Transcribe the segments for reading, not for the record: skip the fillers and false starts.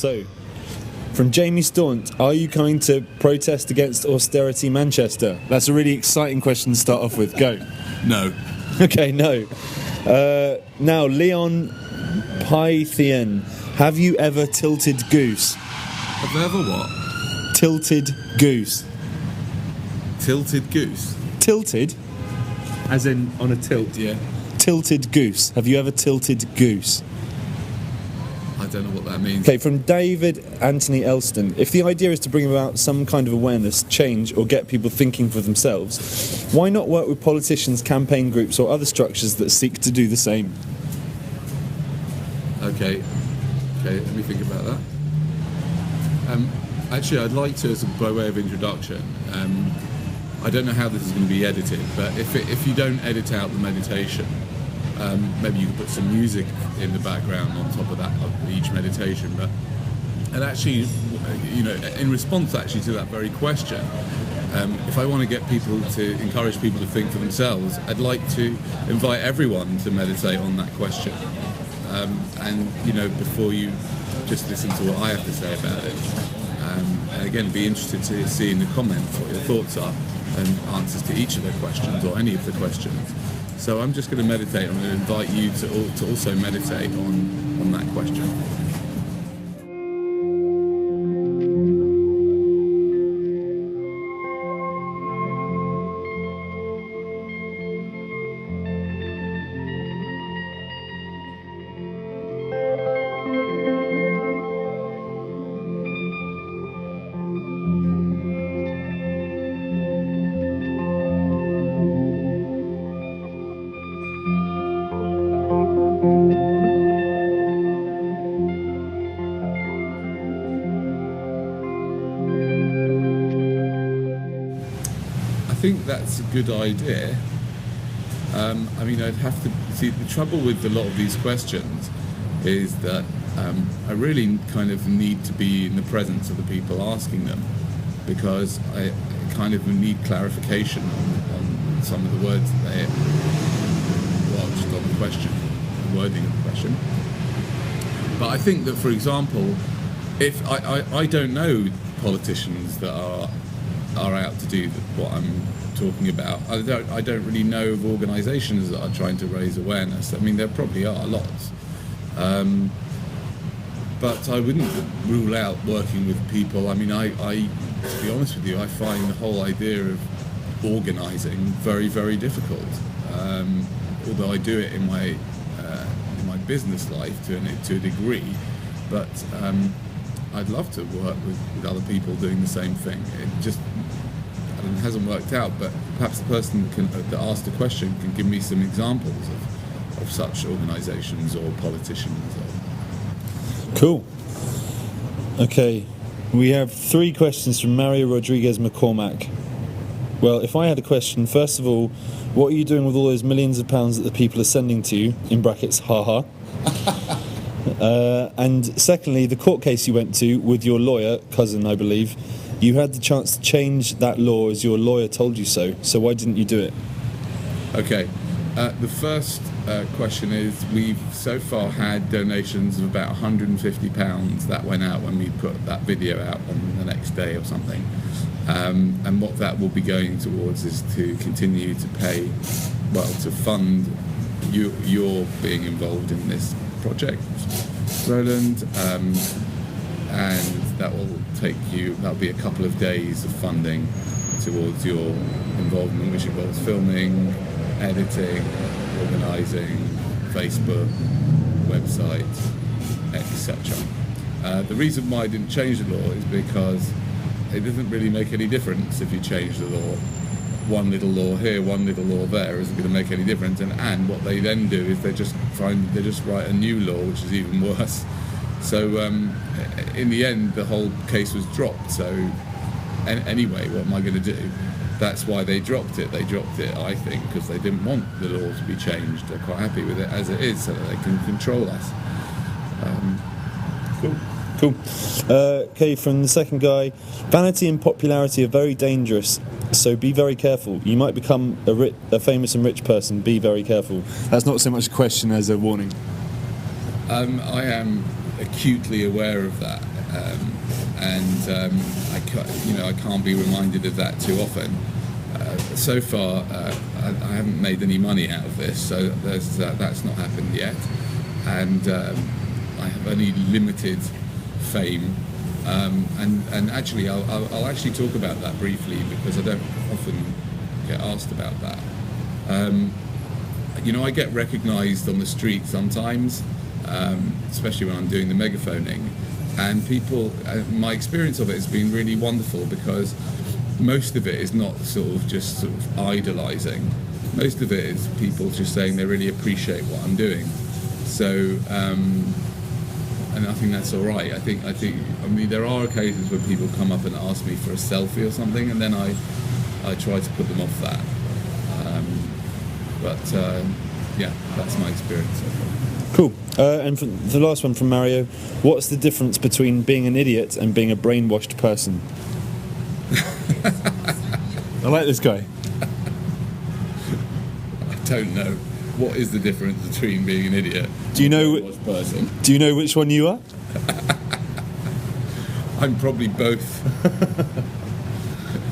So, from Jamie Staunt, are you going to protest against austerity Manchester? That's a really exciting question to start off with. Go. No. Okay, no. Now, Leon Pythian, have you ever tilted goose? Have I ever what? Tilted goose. Tilted goose? Tilted? As in on a tilt? Yeah. Tilted goose. Have you ever tilted goose? I don't know what that means. Okay, from David Anthony Elston. If the idea is to bring about some kind of awareness, change, or get people thinking for themselves, why not work with politicians, campaign groups, or other structures that seek to do the same? Okay, let me think about that. Actually, I'd like to, by way of introduction, I don't know how this is going to be edited, but if you don't edit out the meditation, maybe you can put some music in the background on top of that, of each meditation. And actually, in response actually to that very question, if I want to get people to encourage people to think for themselves, I'd like to invite everyone to meditate on that question. Before you just listen to what I have to say about it. And again, be interested to see in the comments what your thoughts are and answers to each of the questions or any of the questions. So I'm just going to meditate. I'm going to invite you to also meditate on that question. I think that's a good idea. I'd have to see, the trouble with a lot of these questions is that I really kind of need to be in the presence of the people asking them, because I kind of need clarification on some of the words that just on the question, the wording of the question. But I think that, for example, if I don't know politicians that are out to do what I'm talking about. I don't really know of organisations that are trying to raise awareness. I mean, there probably are lots, but I wouldn't rule out working with people. I mean, I to be honest with you, I find the whole idea of organising very, very difficult. Although I do it in my business life to a degree, but I'd love to work with other people doing the same thing. It hasn't worked out, but perhaps the person that asked the question can give me some examples of such organisations or politicians. Cool. Okay, we have 3 questions from Mario Rodriguez McCormack. Well, if I had a question, first of all, what are you doing with all those millions of pounds that the people are sending to you, in brackets, haha? And secondly, the court case you went to with your lawyer, cousin, I believe, you had the chance to change that law as your lawyer told you so why didn't you do it? Okay, the first question is, we've so far had donations of about £150 that went out when we put that video out on the next day or something, and what that will be going towards is to continue to to fund your being involved in this project, Roland, and that'll be a couple of days of funding towards your involvement, which involves filming, editing, organising, Facebook, website, etc. The reason why I didn't change the law is because it doesn't really make any difference if you change the law. One little law here, one little law there isn't going to make any difference, and what they then do is they just write a new law which is even worse. So in the end, the whole case was dropped. So anyway, what am I going to do? That's why they dropped it. They dropped it, I think, because they didn't want the law to be changed. They're quite happy with it as it is, so that they can control us. Cool. Okay, from the second guy, vanity and popularity are very dangerous, so be very careful. You might become a famous and rich person. Be very careful. That's not so much a question as a warning. I am acutely aware of that. I can't be reminded of that too often. So far, I haven't made any money out of this, so that's not happened yet, and I have only limited fame. And actually, I'll actually talk about that briefly because I don't often get asked about that. I get recognised on the street sometimes, especially when I'm doing the megaphoning, and people. My experience of it has been really wonderful because most of it is not sort of idolising. Most of it is people just saying they really appreciate what I'm doing. So. And I think that's all right. I mean, there are occasions when people come up and ask me for a selfie or something, and then I try to put them off that. Yeah, that's my experience so far. Cool. And for the last one from Mario, what's the difference between being an idiot and being a brainwashed person? I like this guy. I don't know. What is the difference between being an idiot Do you know? and a brainwashed person? Do you know which one you are? I'm probably both.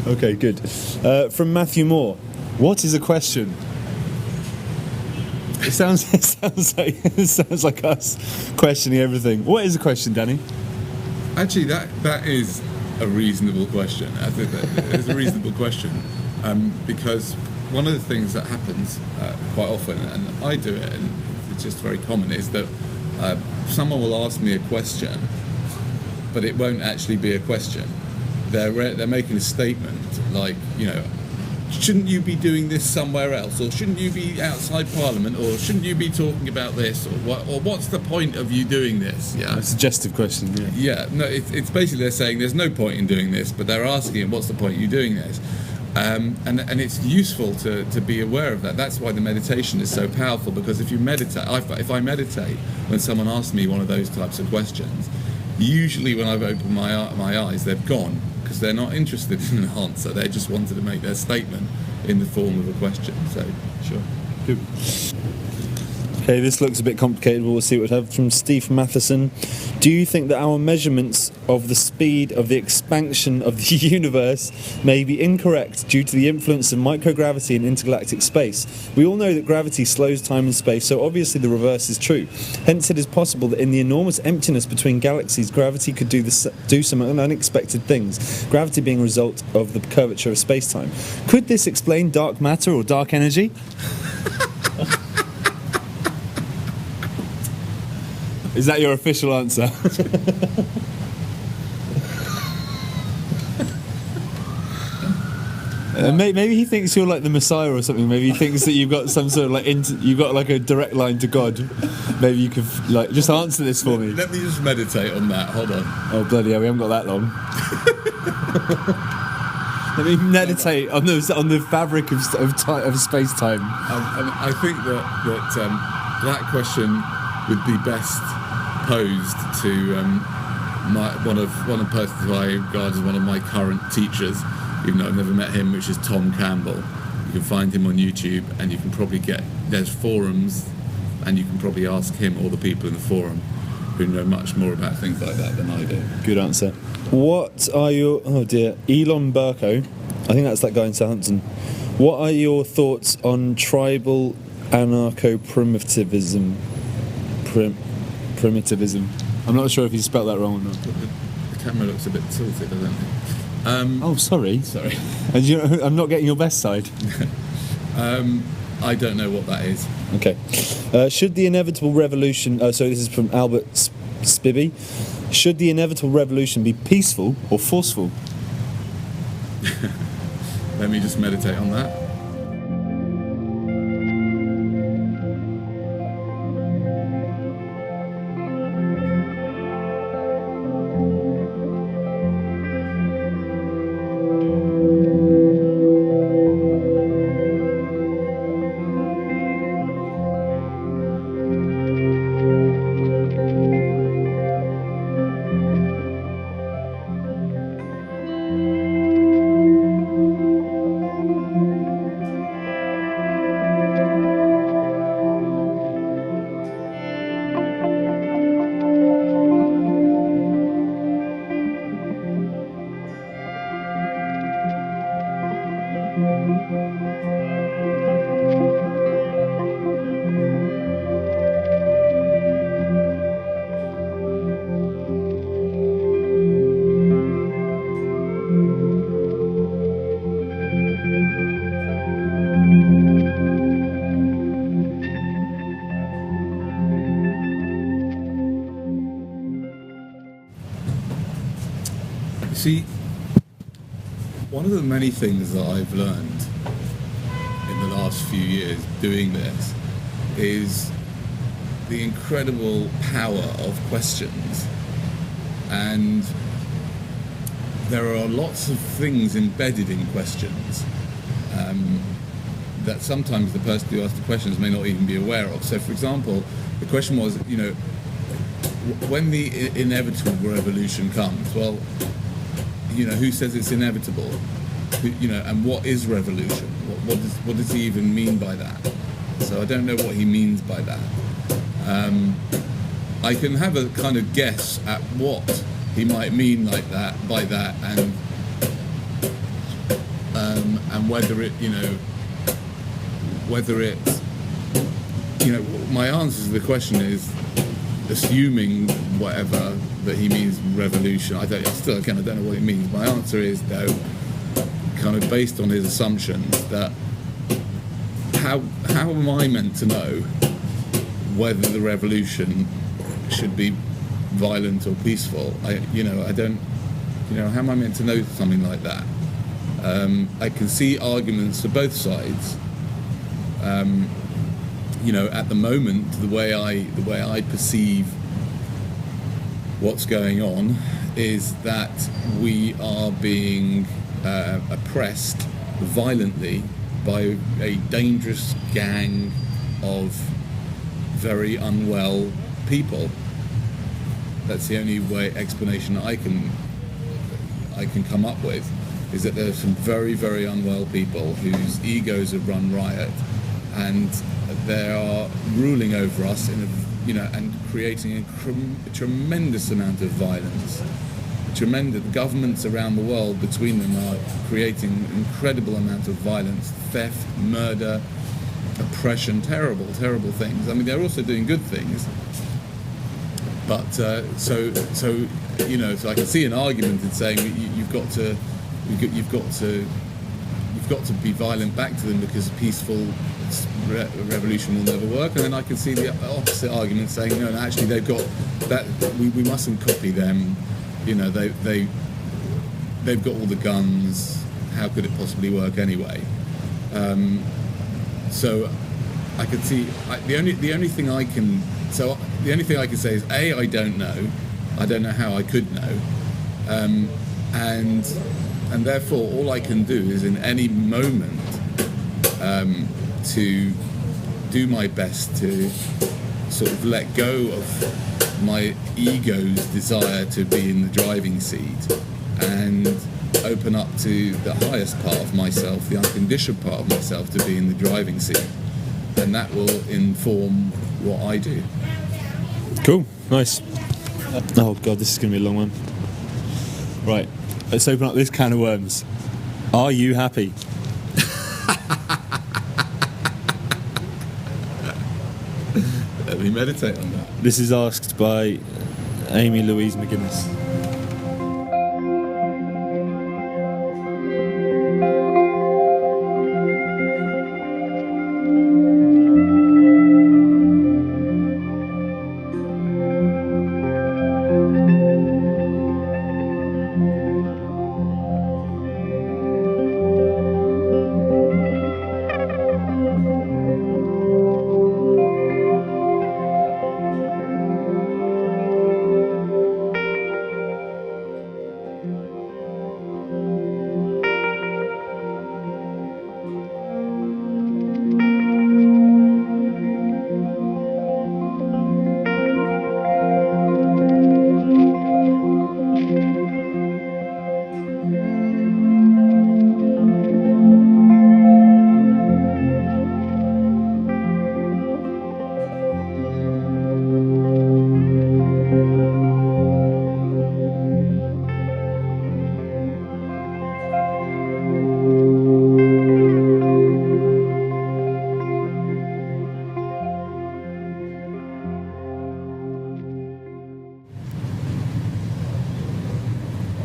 Okay, good. From Matthew Moore, what is a question? It sounds like us questioning everything. What is a question, Danny? Actually, that is a reasonable question. I think that is a reasonable question because one of the things that happens quite often, and I do it, and it's just very common, is that someone will ask me a question, but it won't actually be a question. They're making a statement like, shouldn't you be doing this somewhere else, or shouldn't you be outside Parliament, or shouldn't you be talking about this, or what's the point of you doing this? Yeah, A suggestive question. Yeah. Yeah, no, it's basically they're saying there's no point in doing this, but they're asking what's the point of you doing this. And it's useful to be aware of that. That's why the meditation is so powerful, because if you meditate, if I meditate when someone asks me one of those types of questions, usually when I've opened my eyes, they've gone, because they're not interested in an answer. They just wanted to make their statement in the form of a question. So, sure. Good. Okay, this looks a bit complicated, but we'll see what we have. From Steve Matheson, do you think that our measurements of the speed of the expansion of the universe may be incorrect due to the influence of microgravity in intergalactic space? We all know that gravity slows time and space, so obviously the reverse is true. Hence, it is possible that in the enormous emptiness between galaxies, gravity could do some unexpected things, gravity being a result of the curvature of space-time. Could this explain dark matter or dark energy? Is that your official answer? Maybe he thinks you're like the Messiah or something. Maybe he thinks that you've got some sort of you've got like a direct line to God. Maybe you could just answer this for me. Let me just meditate on that. Hold on. Oh bloody hell, we haven't got that long. Let me meditate on the fabric of space time. I think that question would be best posed to one of the persons who I regard as one of my current teachers, even though I've never met him, which is Tom Campbell. You can find him on YouTube, and you can probably there's forums, and you can probably ask him or the people in the forum who know much more about things like that than I do. Good answer. What are your... Oh dear. Elon Burko. I think that's that guy in Southampton. What are your thoughts on tribal anarcho-primitivism? Primitivism. I'm not sure if you spelled that wrong or not. The camera looks a bit tilted, doesn't it? Oh, sorry. Sorry. I'm not getting your best side. I don't know what that is. Okay. Should the inevitable revolution... so this is from Albert Spivey. Should the inevitable revolution be peaceful or forceful? Let me just meditate on that. See, one of the many things that I've learned in the last few years doing this is the incredible power of questions. And there are lots of things embedded in questions that sometimes the person who asked the questions may not even be aware of. So, for example, the question was, when the inevitable revolution comes, well, who says it's inevitable? And what is revolution? What does he even mean by that? So I don't know what he means by that. I can have a kind of guess at what he might mean by that, and whether it's my answer to the question is, assuming whatever that he means revolution. I don't know what he means. My answer is, though, kind of based on his assumptions, that how am I meant to know whether the revolution should be violent or peaceful? I don't. How am I meant to know something like that? I can see arguments for both sides. At the moment, the way I perceive what's going on is that we are being oppressed violently by a dangerous gang of very unwell people. That's the only explanation I can come up with, is that there are some very, very unwell people whose egos have run riot, and they are ruling over us and creating a tremendous amount of violence. Tremendous governments around the world between them are creating an incredible amount of violence, theft, murder, oppression, terrible, terrible things. I mean, they're also doing good things, but so I can see an argument in saying you've got to be violent back to them because peaceful revolution will never work, and then I can see the opposite argument saying no, actually they've got that. We mustn't copy them. They've got all the guns. How could it possibly work anyway? So I could see the only thing I can say is I don't know. I don't know how I could know, and therefore all I can do is in any moment to do my best to sort of let go of my ego's desire to be in the driving seat and open up to the highest part of myself, the unconditioned part of myself, to be in the driving seat, and that will inform what I do. Cool, nice. Oh god, this is going to be a long one. Right, let's open up this can of worms. Are you happy? Let me meditate on that. This is asked by Amy Louise McGuinness.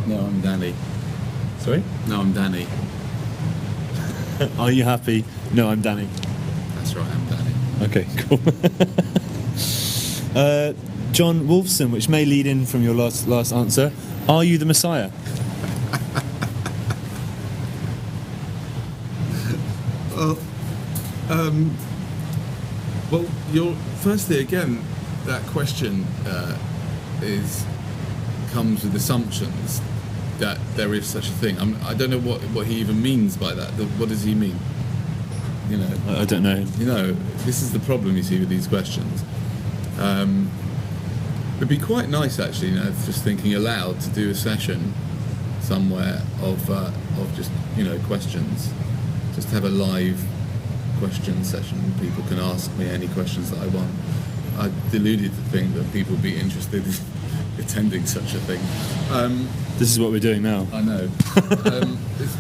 No, I'm Danny. Sorry? No, I'm Danny. Are you happy? No, I'm Danny. That's right, I'm Danny. Okay, cool. John Wolfson, which may lead in from your last answer. Are you the Messiah? Well, firstly, again, that question comes with assumptions that there is such a thing. I don't know what he even means by that. What does he mean? You know, I don't know. You know, this is the problem you see with these questions. It'd be quite nice, actually, you know, just thinking aloud, to do a session somewhere of just, you know, questions. Just have a live question session. People can ask me any questions that I want. I'm deluded to think that people would be interested in attending such a thing. This is what we're doing now. I know.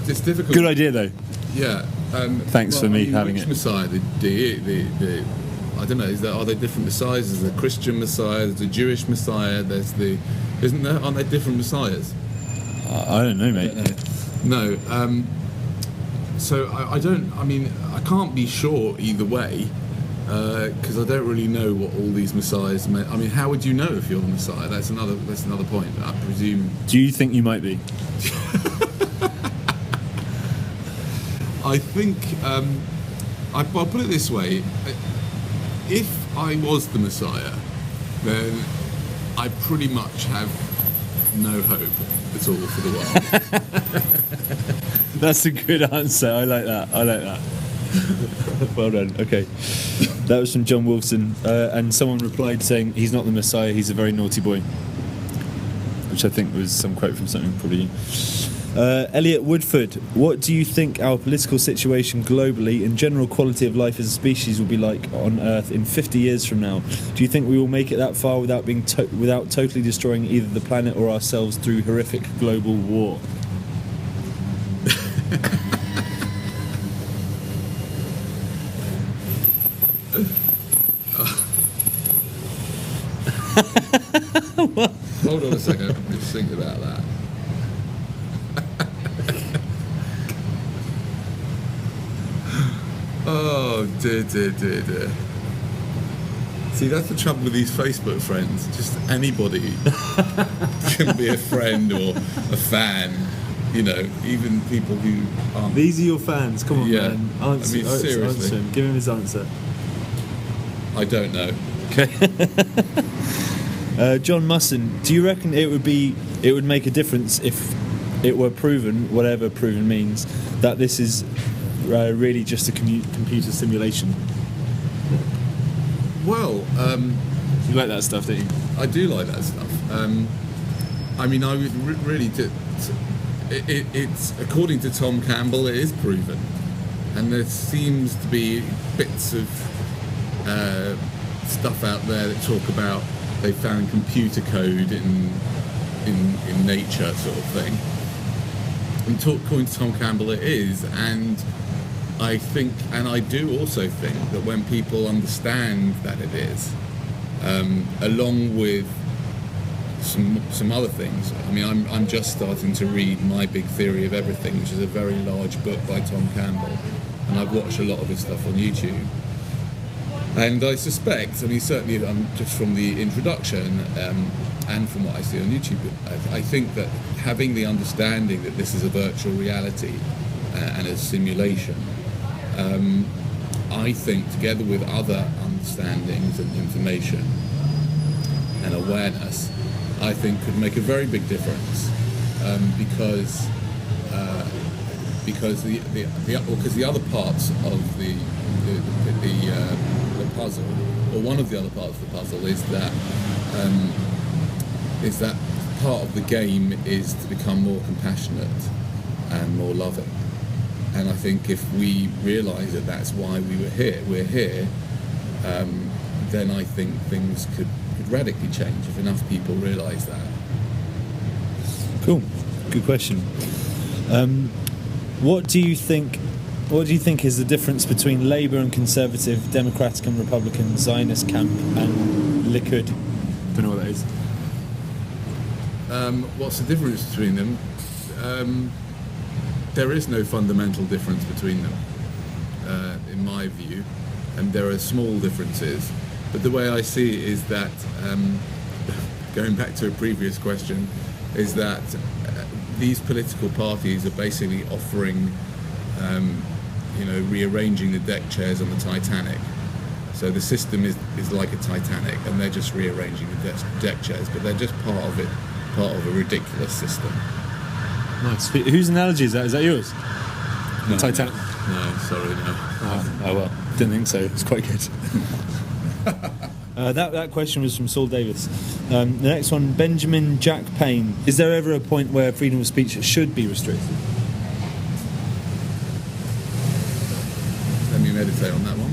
It's difficult. Good idea, though. Yeah. Thanks for me having which it. Messiah? The I don't know. Are there different messiahs? There's a Christian Messiah. There's a Jewish Messiah. Aren't there different messiahs? I don't know, mate. No. So I don't. I mean, I can't be sure either way because I don't really know what all these messiahs meant. I mean, how would you know if you're the Messiah? That's another point. I presume. Do you think you might be? I think I'll put it this way: if I was the Messiah, then I pretty much have no hope at all for the world. That's a good answer. I like that. Well done. Okay. That was from John Wilson, and someone replied saying he's not the Messiah, he's a very naughty boy, which I think was some quote from something probably. Elliot Woodford, what do you think our political situation globally and general quality of life as a species will be like on Earth in 50 years from now? Do you think we will make it that far without being without totally destroying either the planet or ourselves through horrific global war? Hold on a second, let me just think about that. Oh dear. See, that's the trouble with these Facebook friends. Just anybody can be a friend or a fan. You know, even people who aren't. These are your fans. Come on, man. Answer, I mean, seriously. answer him. Give him his answer. I don't know. Okay. John Musson, do you reckon it would make a difference if it were proven, whatever proven means, that this is really just a computer simulation? Well, you like that stuff, don't you? I do like that stuff. I mean, I would really. It's according to Tom Campbell, it is proven, and there seems to be bits of stuff out there that talk about they found computer code in nature, sort of thing. And according to Tom Campbell, it is, and I think, and I do also think that when people understand that it is, along with some other things. I mean, I'm just starting to read My Big Theory of Everything, which is a very large book by Tom Campbell, and I've watched a lot of his stuff on YouTube. And I suspect, I mean, certainly just from the introduction and from what I see on YouTube, I think that having the understanding that this is a virtual reality and a simulation, I think, together with other understandings and information and awareness, I think could make a very big difference because the other parts of the puzzle, or one of the other parts of the puzzle, is that part of the game is to become more compassionate and more loving. And I think if we realise that that's why we're here, then I think things could radically change if enough people realise that. Cool, good question. What do you think is the difference between Labour and Conservative, Democratic and Republican, Zionist camp and Likud? Don't know what that is. What's the difference between them? There is no fundamental difference between them, in my view, and there are small differences. But the way I see it is that, going back to a previous question, is that these political parties are basically offering rearranging the deck chairs on the Titanic. So the system is like a Titanic, and they're just rearranging the deck chairs, but they're just part of a ridiculous system. Nice. Whose analogy is that? Is that yours? No, Titanic? No, sorry, no. Oh well, didn't think so. It's quite good. That question was from Saul Davis. The next one, Benjamin Jack Payne. Is there ever a point where freedom of speech should be restricted? Let me meditate on that one.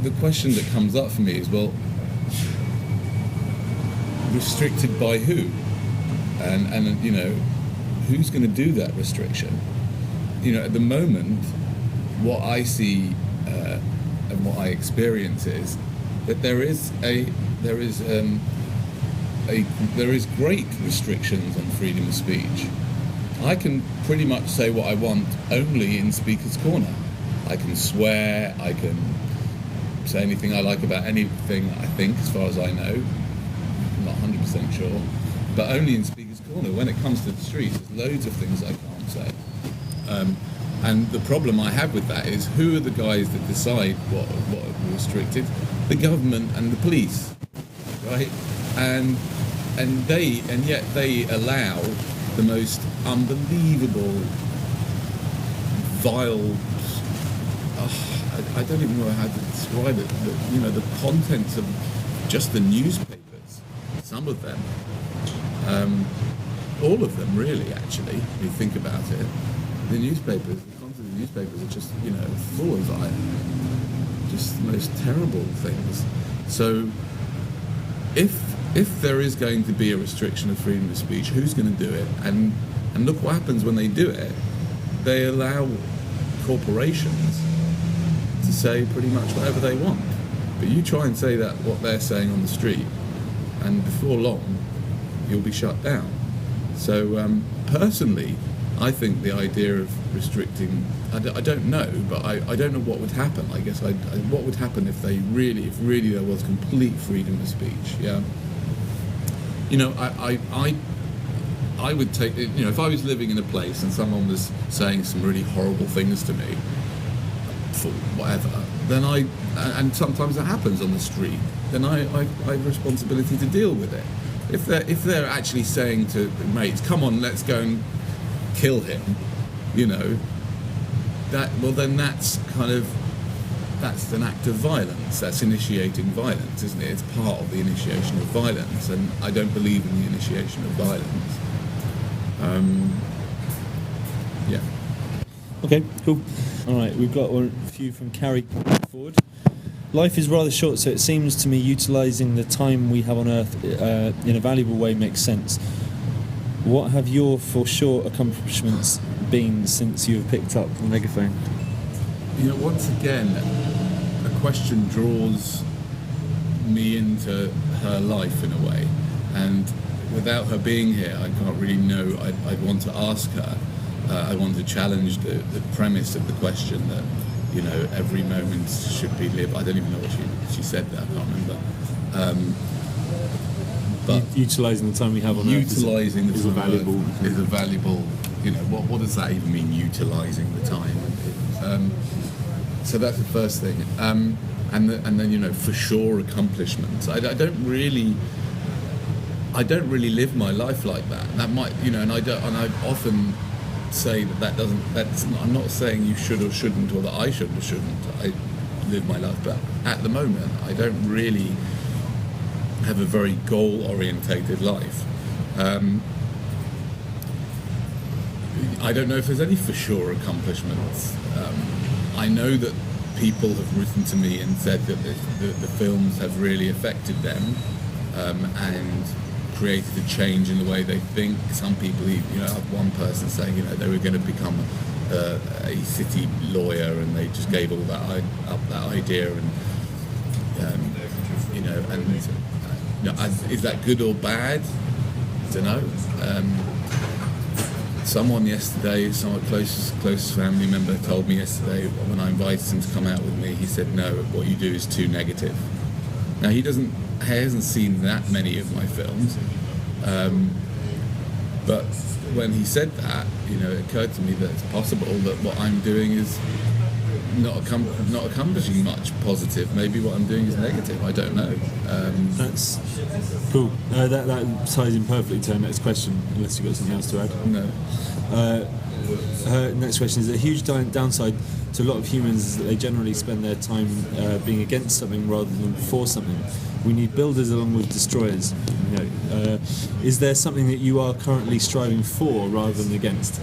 The question that comes up for me is, well, restricted by who? And who's going to do that restriction? At the moment, what I see and what I experience is that there is great restrictions on freedom of speech. I can pretty much say what I want only in Speaker's Corner. I can swear, I can say anything I like about anything, I think, as far as I know. I'm not 100% sure. But only in Speaker's Corner. When it comes to the streets, there's loads of things I can't say. And the problem I have with that is, who are the guys that decide what are restricted? The government and the police, right? And yet they allow the most unbelievable, vile, I don't even know how to describe it, but, the contents of just the newspapers, some of them, all of them really, actually, if you think about it. The newspapers, the content of the newspapers are just, full of just the most terrible things. So if there is going to be a restriction of freedom of speech, who's going to do it? And look what happens when they do it. They allow corporations to say pretty much whatever they want. But you try and say that what they're saying on the street, and before long, you'll be shut down. So personally, I think the idea of restricting, I don't know, but I don't know what would happen. I guess what would happen if really there was complete freedom of speech. Yeah. I would take, if I was living in a place and someone was saying some really horrible things to me, for whatever, then and sometimes that happens on the street, then I have a responsibility to deal with it. If they're actually saying to mates, come on, let's go and kill him, then that's an act of violence. That's initiating violence, isn't it? It's part of the initiation of violence, and I don't believe in the initiation of violence. Yeah. Okay, cool. All right, we've got a few from Carrie Ford. Life is rather short, so it seems to me utilising the time we have on Earth in a valuable way makes sense. What have your, for sure, accomplishments been since you have picked up the megaphone? Once again, a question draws me into her life in a way, and without her being here, I can't really know. I'd want to ask her. I want to challenge the premise of the question that, you know, every moment should be lived. I don't even know what she said there. I can't remember. But utilising the time we have on Earth is a valuable. You know, what does that even mean? Utilising the time. So that's the first thing. And then, you know, for sure accomplishments. I don't really live my life like that. That might, you know, and I often say I'm not saying you should or shouldn't, or that I should or shouldn't. I live my life, but at the moment I don't really have a very goal-orientated life. I don't know if there's any for sure accomplishments. I know that people have written to me and said that the films have really affected them and created a change in the way they think. Some people, you know, I have one person saying, you know, they were going to become a city lawyer, and they just gave all that up, that idea, and you know, and you know, is that good or bad? I don't know. Someone yesterday, close family member told me yesterday, when I invited him to come out with me, he said, no, what you do is too negative. Now, he hasn't seen that many of my films, but when he said that, you know, it occurred to me that it's possible that what I'm doing is not accomplishing much positive. Maybe what I'm doing is negative. I don't know. That's cool. That ties in perfectly to our next question, unless you've got something else to add. No. Her next question is, a huge downside to a lot of humans is that they generally spend their time being against something rather than for something. We need builders along with destroyers. You know, is there something that you are currently striving for rather than against?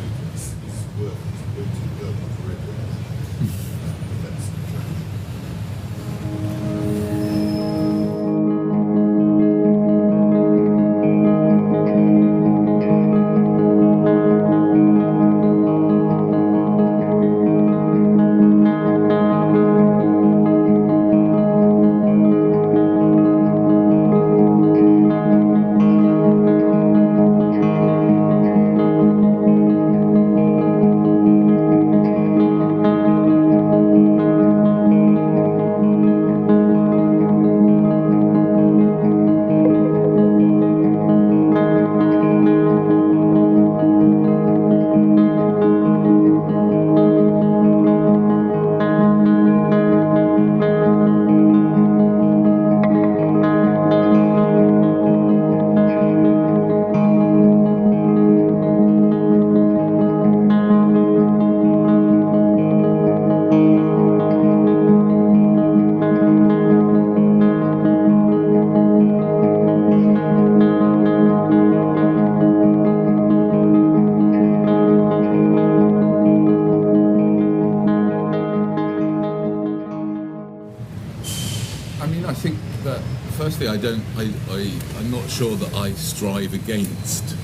Firstly, I'm not sure that I strive against.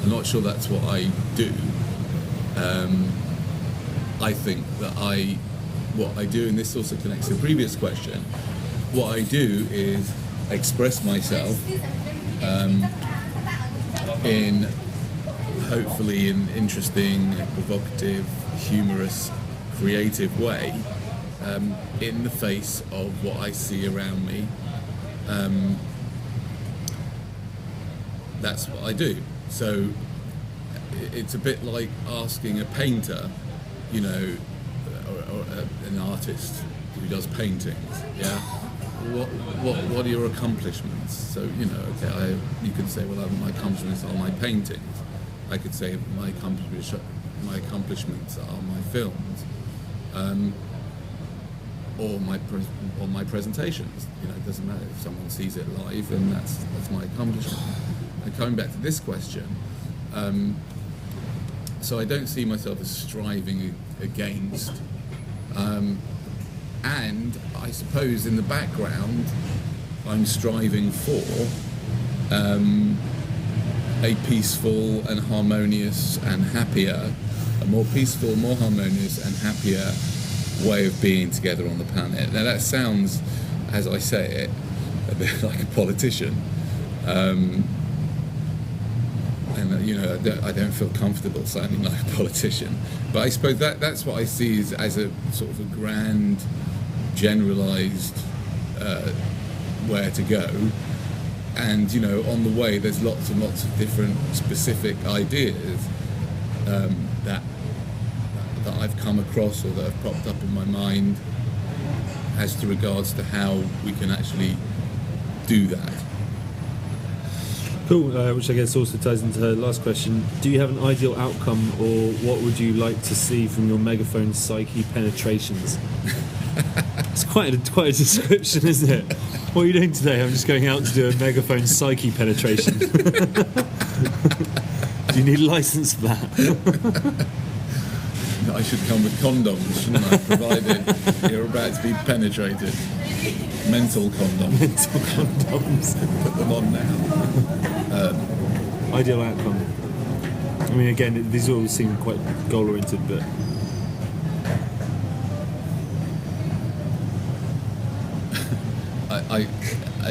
I'm not sure that's what I do. I think that what I do, and this also connects to the previous question, what I do is express myself in hopefully an interesting, provocative, humorous, creative way in the face of what I see around me. That's what I do. So it's a bit like asking a painter, you know, or an artist who does paintings, yeah, what are your accomplishments? So, you know, okay, you could say, well, my accomplishments are my paintings. I could say my accomplishments are my films. Or my presentations. You know, it doesn't matter if someone sees it live, and that's my accomplishment. And coming back to this question, so I don't see myself as striving against, and I suppose in the background I'm striving for a peaceful and harmonious and happier, a more peaceful, more harmonious and happier way of being together on the planet. Now that sounds, as I say it, a bit like a politician. And I don't feel comfortable sounding like a politician. But I suppose that's what I see as a sort of a grand, generalised where to go. And on the way, there's lots and lots of different specific ideas that I've come across or that have popped up in my mind as to regards to how we can actually do that. Cool, which I guess also ties into her last question. Do you have an ideal outcome, or what would you like to see from your megaphone psyche penetrations? It's quite a description, isn't it? What are you doing today? I'm just going out to do a megaphone psyche penetration. Do you need a license for that? I should come with condoms, shouldn't I? Provided you're about to be penetrated. Mental condoms. Mental condoms. Put them on now. Ideal outcome. I mean, again, these all seem quite goal-oriented, but... I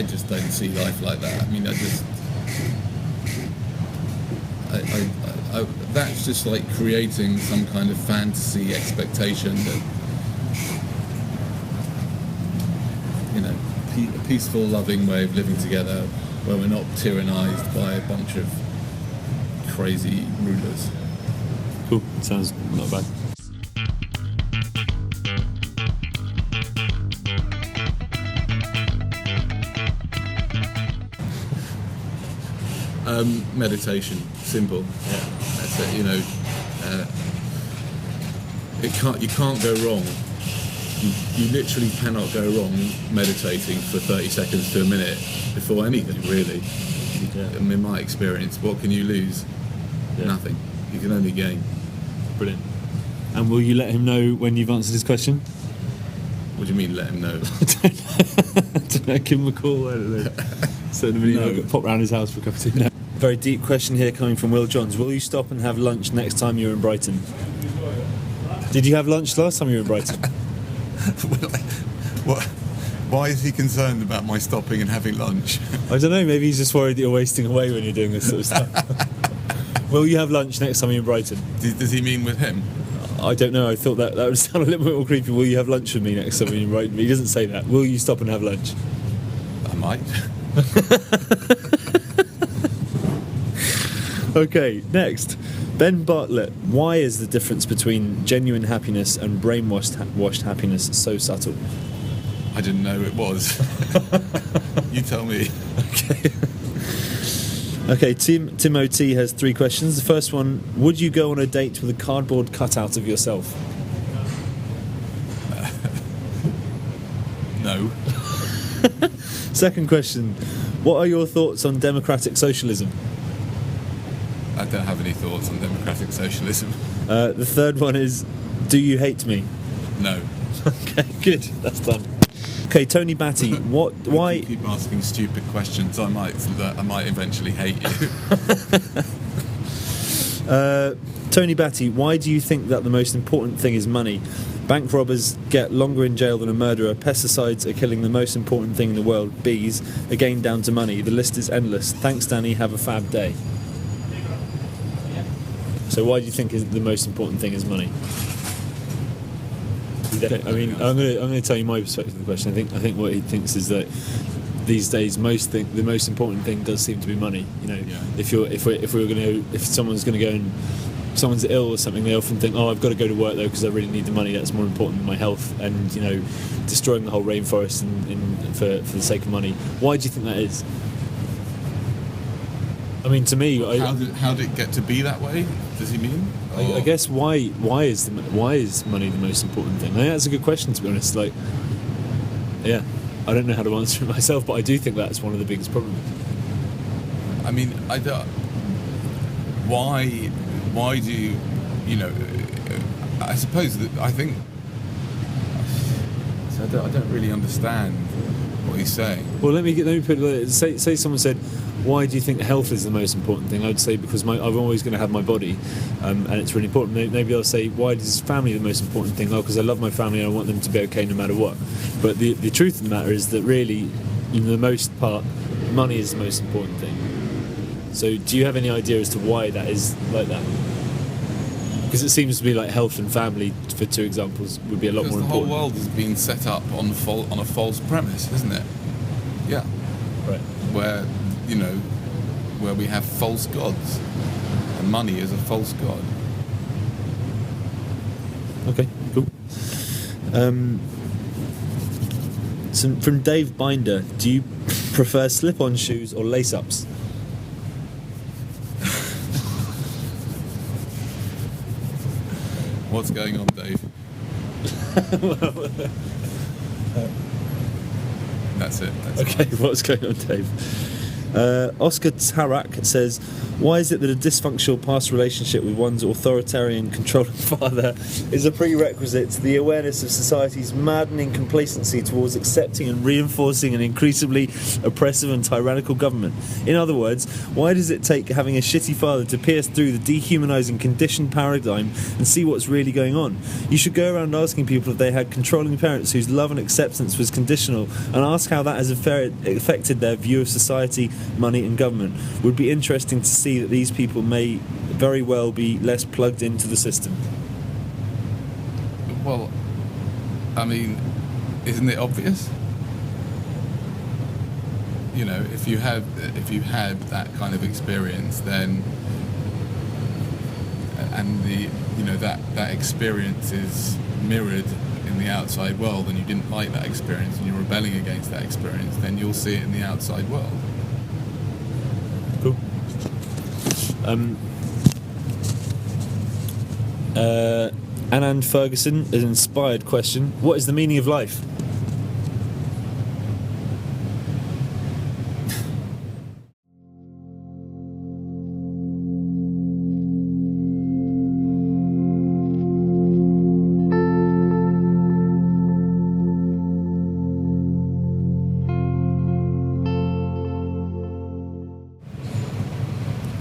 just don't see life like that. I mean, that's just like creating some kind of fantasy expectation that, a peaceful, loving way of living together where we're not tyrannised by a bunch of crazy rulers. Cool, sounds not bad. Meditation, simple. Yeah. That's it. You can't go wrong. You literally cannot go wrong meditating for 30 seconds to a minute before anything, really. Yeah. In my experience, what can you lose? Yeah. Nothing. You can only gain. Brilliant. And will you let him know when you've answered his question? What do you mean, let him know? I don't know. Give him a call. I don't know. Send him an email. Pop round his house for a cup of tea. No. Very deep question here coming from Will Johns. Will you stop and have lunch next time you're in Brighton? Did you have lunch last time you were in Brighton? What? Why is he concerned about my stopping and having lunch? I don't know. Maybe he's just worried that you're wasting away when you're doing this sort of stuff. Will you have lunch next time you're in Brighton? Does he mean with him? I don't know. I thought that would sound a little bit more creepy. Will you have lunch with me next time you're in Brighton? He doesn't say that. Will you stop and have lunch? I might. Okay, next. Ben Bartlett. Why is the difference between genuine happiness and brainwashed happiness so subtle? I didn't know it was. You tell me. Okay, Tim O.T. has 3 questions. The first one, would you go on a date with a cardboard cutout of yourself? No. Second question, what are your thoughts on democratic socialism? I don't have any thoughts on democratic socialism. The third one is, do you hate me? No. Okay, good. That's done. Okay, Tony Batty. Why? If you keep asking stupid questions, I might eventually hate you. Tony Batty. Why do you think that the most important thing is money? Bank robbers get longer in jail than a murderer. Pesticides are killing the most important thing in the world. Bees. Again, down to money. The list is endless. Thanks, Danny. Have a fab day. So why do you think the most important thing is money? I mean, I'm going to tell you my perspective of the question. I think what he thinks is that these days the most important thing does seem to be money. If someone's going to go and someone's ill or something, they often think, I've got to go to work though because I really need the money. That's more important than my health. And destroying the whole rainforest for the sake of money. Why do you think that is? I mean, to me, how did it get to be that way? Does he mean? I guess why is money the most important thing? I think that's a good question, to be honest. I don't know how to answer it myself, but I do think that's one of the biggest problems. I mean, I don't. Why do you? I suppose that I think. So I don't really understand what he's saying. Well, let me put it. Say someone said, why do you think health is the most important thing? I'd say because I'm always going to have my body, and it's really important. Maybe I'll say, why is family the most important thing? Because I love my family and I want them to be okay no matter what. But the truth of the matter is that really in the most part, money is the most important thing. So do you have any idea as to why that is like that? Because it seems to be like health and family, for two examples, would be a lot more Because the whole important. world has been set up on a false premise, isn't it? Yeah. Right. Where, where we have false gods. And money is a false god. Okay, cool. So from Dave Binder, do you prefer slip-on shoes or lace-ups? What's going on, Dave? That's it. Okay, what's going on, Dave? Oscar Tarak says, why is it that a dysfunctional past relationship with one's authoritarian, controlling father is a prerequisite to the awareness of society's maddening complacency towards accepting and reinforcing an increasingly oppressive and tyrannical government? In other words, why does it take having a shitty father to pierce through the dehumanising conditioned paradigm and see what's really going on? You should go around asking people if they had controlling parents whose love and acceptance was conditional, and ask how that has affected their view of society, money and government. Would be interesting to see that these people may very well be less plugged into the system. Well, I mean, isn't it obvious? If you had that kind of experience, then and that experience is mirrored in the outside world, and you didn't like that experience and you're rebelling against that experience, then you'll see it in the outside world. Cool. Anand Ferguson, an inspired question. What is the meaning of life?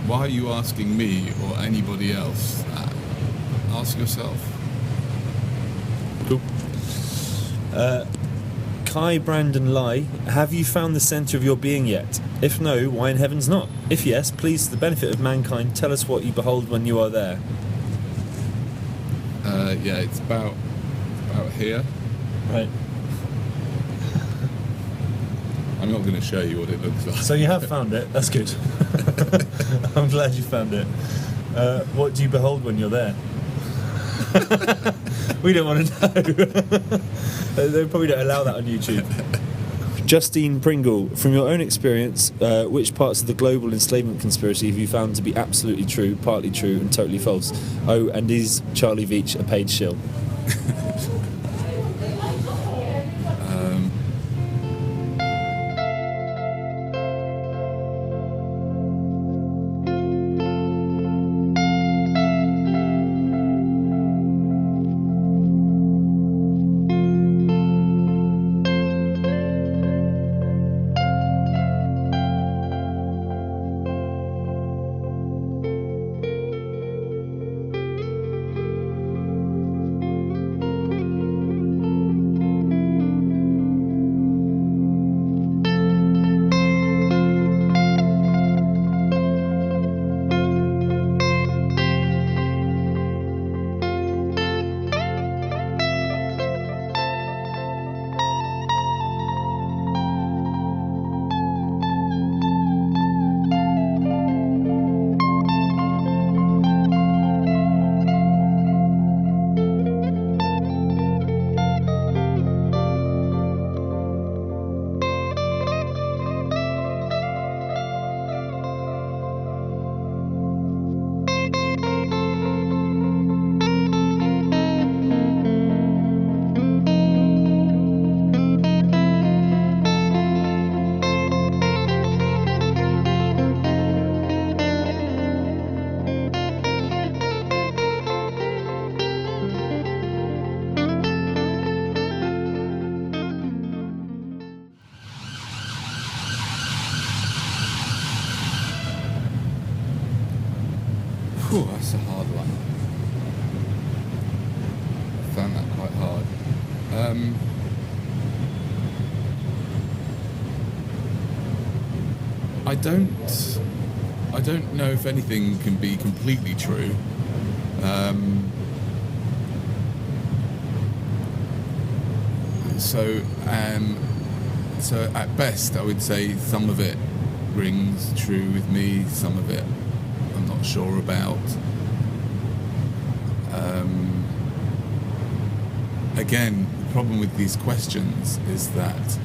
Why are you asking me or anybody else that? Ask yourself. Cool. Kai Brandon Lai, have you found the centre of your being yet? If no, why in heaven's not? If yes, please, for the benefit of mankind, tell us what you behold when you are there. Yeah, it's about here. Right. I'm not going to show you what it looks like. So you have found it. That's good. I'm glad you found it. What do you behold when you're there? We don't want to know. They probably don't allow that on YouTube. Justine Pringle, from your own experience, which parts of the global enslavement conspiracy have you found to be absolutely true, partly true, and totally false? Oh, and is Charlie Veitch a paid shill? Whew, that's a hard one. I found that quite hard. I don't know if anything can be completely true. So at best, I would say some of it rings true with me, some of it I'm not sure about. Again, the problem with these questions is that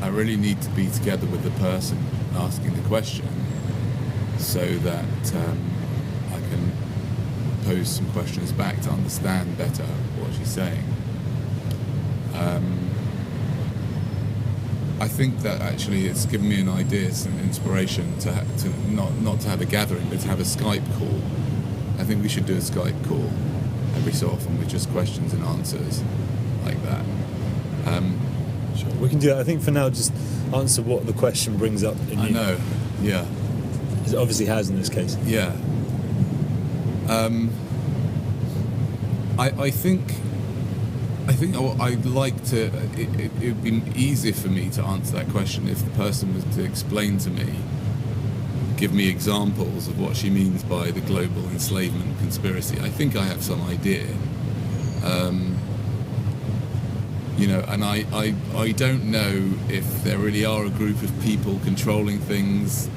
I really need to be together with the person asking the question so that I can pose some questions back to understand better what she's saying. I think that actually it's given me an idea, some inspiration to not to have a gathering, but to have a Skype call. I think we should do a Skype call every so often with just questions and answers like that. Sure, we can do that. I think for now, just answer what the question brings up in you. I know, yeah. It obviously has in this case. Yeah. I think I'd like to. It would be easier for me to answer that question if the person was to explain to me, give me examples of what she means by the global enslavement conspiracy. I think I have some idea. And I don't know if there really are a group of people controlling things,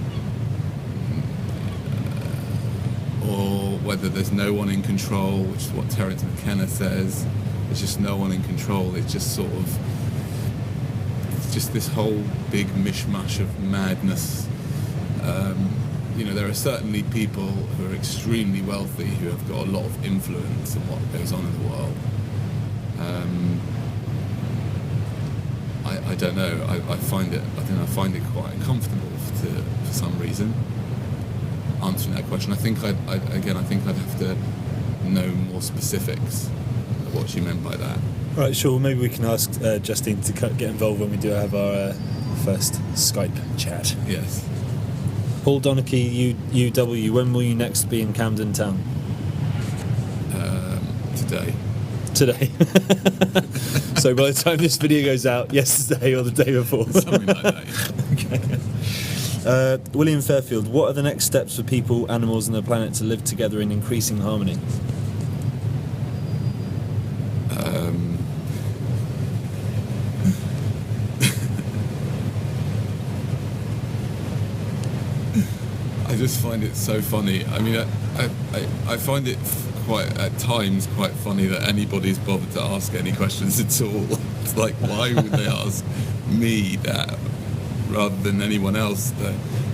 or whether there's no one in control, which is what Terence McKenna says. There's just no one in control. It's just sort of, it's just this whole big mishmash of madness. There are certainly people who are extremely wealthy who have got a lot of influence on what goes on in the world. I don't know. I find it quite uncomfortable for some reason answering that question. I think I'd have to know more specifics of what she meant by that. Right, sure. Maybe we can ask Justine to get involved when we do have our first Skype chat. Yes. Paul Donachie, UW. When will you next be in Camden Town? Today. So by the time this video goes out, yesterday or the day before. Something like that, yeah. Okay. William Fairfield, what are the next steps for people, animals and the planet to live together in increasing harmony? I just find it so funny. I mean, I find it at times quite funny that anybody's bothered to ask any questions at all. It's like, why would they ask me that rather than anyone else?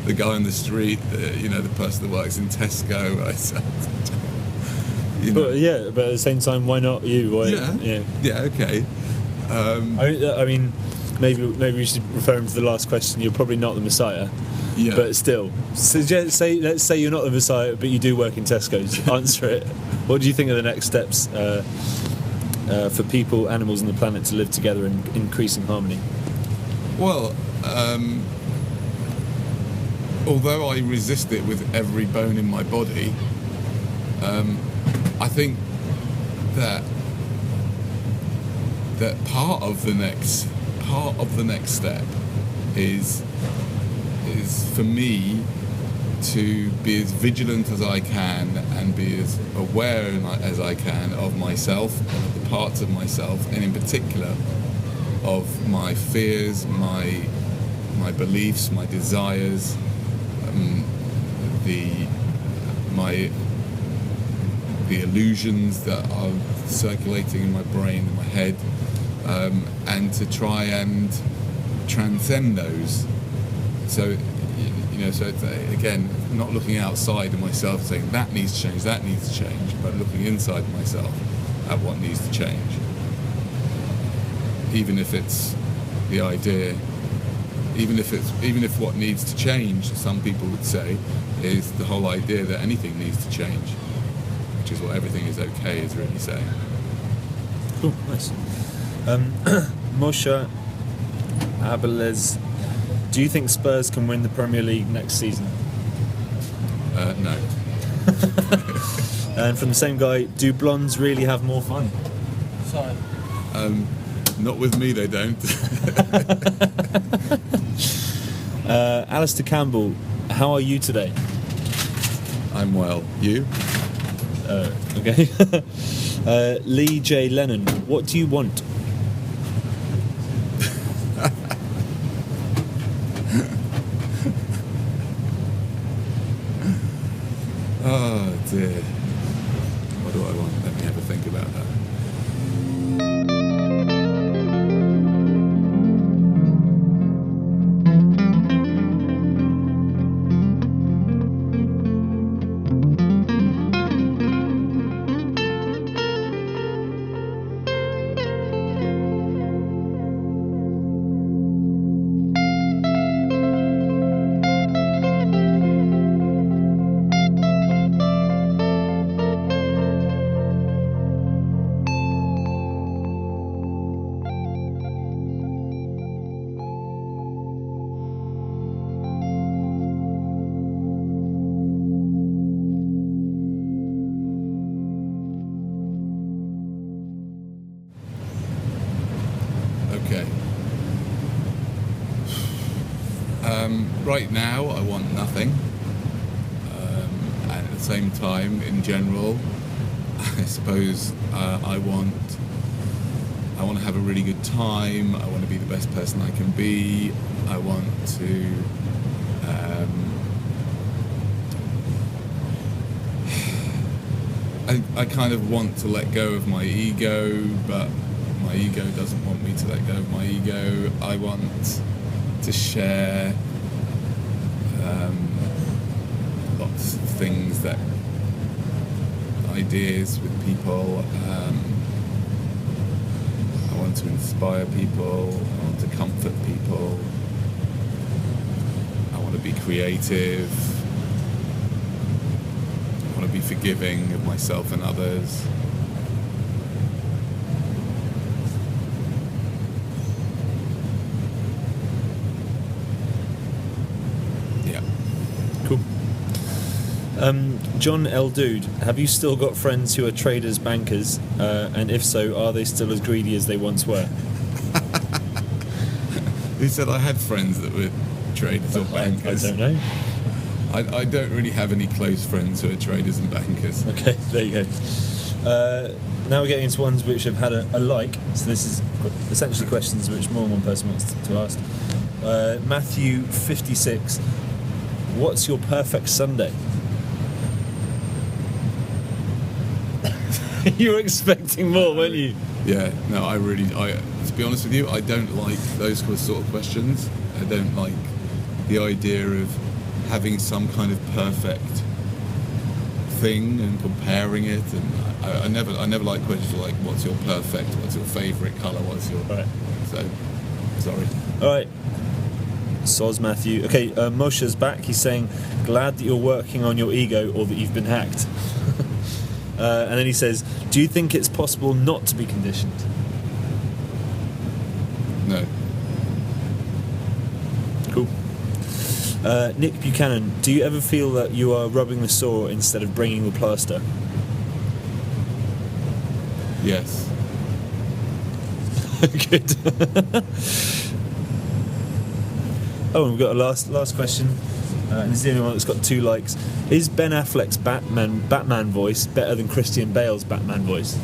The guy on the street, the person that works in Tesco. But at the same time, why not you? Why, yeah, okay. I mean, maybe we should refer him to the last question. You're probably not the Messiah. Yeah. But still, let's say you're not the Messiah, but you do work in Tesco's. Answer it. What do you think are the next steps for people, animals, and the planet to live together in increasing harmony? Well, although I resist it with every bone in my body, I think that part of the next step is for me to be as vigilant as I can and be as aware as I can of myself and of the parts of myself, and in particular of my fears, my beliefs, my desires, the illusions that are circulating in my brain and my head, and to try and transcend those. So it's, again, not looking outside of myself saying that needs to change, but looking inside myself at what needs to change. Even if it's the idea, even if what needs to change, some people would say, is the whole idea that anything needs to change, which is what everything is okay is really saying. Cool, nice. Moshe Abelez, do you think Spurs can win the Premier League next season? No. And from the same guy, do blondes really have more fun? Sorry. Not with me, they don't. Alistair Campbell, how are you today? I'm well. You? Okay. Lee J. Lennon, what do you want? Oh dear. What do I want? Let me have a think about that. Okay. Right now, I want nothing. And at the same time, in general, I suppose I want to have a really good time. I want to be the best person I can be. I want to. I kind of want to let go of my ego, but my ego doesn't want me to let go of my ego. I want to share lots of things, ideas with people. I want to inspire people. I want to comfort people. I want to be creative. I want to be forgiving of myself and others. Cool. John L. Dude, have you still got friends who are traders, bankers? And if so, are they still as greedy as they once were? Who said I had friends that were traders or bankers? I don't know. I don't really have any close friends who are traders and bankers. Okay, there you go. Now we're getting into ones which have had a like. So this is essentially questions which more than one person wants to ask. Matthew 56. What's your perfect Sunday? You were expecting more, weren't you? Yeah, no, to be honest with you, I don't like those sort of questions. I don't like the idea of having some kind of perfect thing and comparing it, and I never like questions like what's your perfect, what's your favourite colour, what's your... Right. So, sorry. Alright. Soz Matthew. Okay, Moshe's back. He's saying, glad that you're working on your ego or that you've been hacked. And then he says, do you think it's possible not to be conditioned? No. Cool. Nick Buchanan, do you ever feel that you are rubbing the sore instead of bringing the plaster? Yes. Good. Oh, and we've got a last question, and this is the only one that's got 2 likes. Is Ben Affleck's Batman voice better than Christian Bale's Batman voice?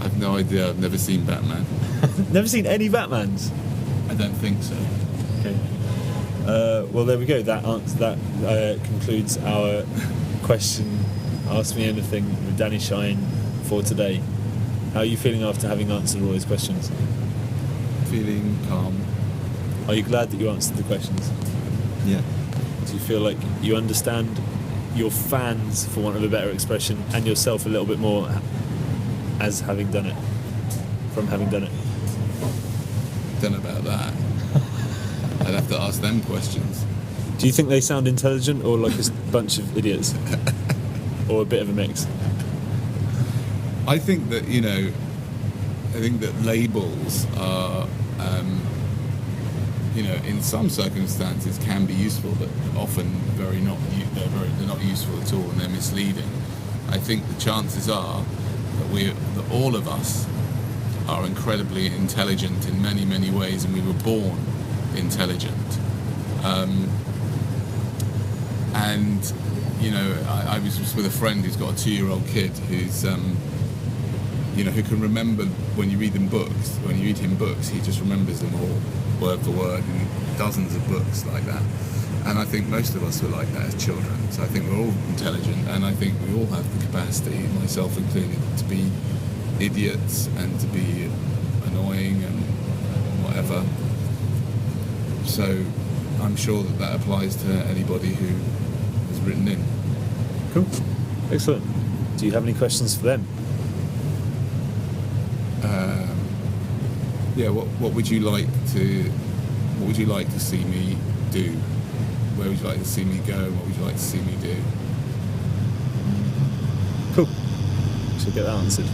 I've no idea. I've never seen Batman. Never seen any Batmans? I don't think so. Okay. Well, there we go. That concludes our question. Ask Me Anything with Danny Shine for today. How are you feeling after having answered all those questions? Feeling calm. Are you glad that you answered the questions? Yeah. Do you feel like you understand your fans, for want of a better expression, and yourself a little bit more as having done it? From having done it? Don't know about that. I'd have to ask them questions. Do you think they sound intelligent or like a bunch of idiots? Or a bit of a mix? I think that, labels are, in some circumstances can be useful, but often they're not useful at all, and they're misleading. I think the chances are that all of us are incredibly intelligent in many, many ways, and we were born intelligent. And you know, I was just with a friend who's got a 2-year-old kid who's you know, who can remember when you read him books. When you read him books, he just remembers them all word for word, and dozens of books like that. And I think most of us were like that as children. So I think we're all intelligent, and I think we all have the capacity, myself included, to be idiots and to be annoying and whatever. So I'm sure that that applies to anybody who has written in. Cool. Excellent. Do you have any questions for them? Yeah. What would you like to see me do? Where would you like to see me go? What would you like to see me do? Cool. Should get that answered.